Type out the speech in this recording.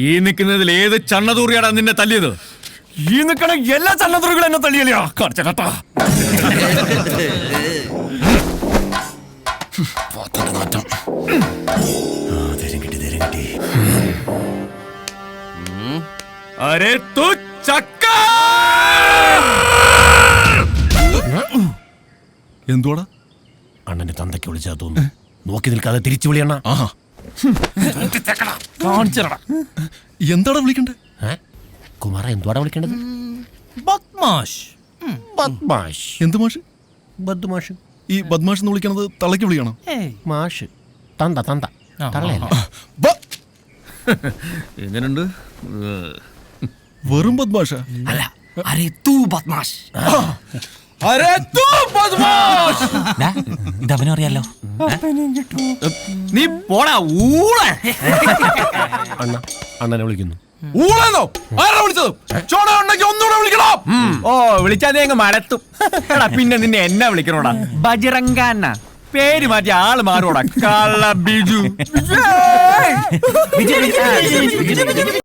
ഈ നിൽക്കുന്നതിൽ ഏത് ചണ്ണതൂറിയാടാ നിന്നെ തല്ലിയത്? ഈ നിൽക്കണ എല്ലാ ചണ്ണതൂറികളും എന്നെ തല്ലിയല്ലോ. കാണിച്ചേട്ടാ അരേ തു ചക്ക. എന്തുവാടാ? അണ്ണന്റെ തന്തയ്ക്ക് വിളിച്ചാ തോന്നുന്നു. നോക്കി നിൽക്കാതെ തിരിച്ചു വിളിയണ്ണ. എന്താടാ വിളിക്കണ്ടേ? കുമാര എന്തുവാടാ വിളിക്കേണ്ടത്? ബദ്മാഷ്. ബദ്മാഷ്. എന്ത് മാഷ്? ബദ്മാഷ്. ഈ ബദ്മാഷ് എന്ന് വിളിക്കണത് തള്ളയ്ക്ക് വിളിക്കണം. മാഷ് തന്ത തന്ത തള്ളയല്ല. എങ്ങനുണ്ട്? വെറും ബദ്മാഷ അല്ല, അരേ തൂ ബദ്മാഷ്. ഇതവനും അറിയാലോ. നീ പോടാ ഊള. അണ്ണ അണ്ണനെ വിളിക്കുന്നു. ഊളെന്നോ? ആരാ വിളിച്ചത്? ചോട ഉണ്ടെങ്കിൽ ഒന്നുകൂടെ വിളിക്കണം. ഓ, വിളിച്ചാ നീ അങ്ങ് മടത്തും. എടാ പിന്നെ നിന്നെ എന്നാ വിളിക്കണോടാ? ബജറങ്കാന്ന പേര് മാറ്റി ആള് മാറോടാ. കള്ള ബിജു.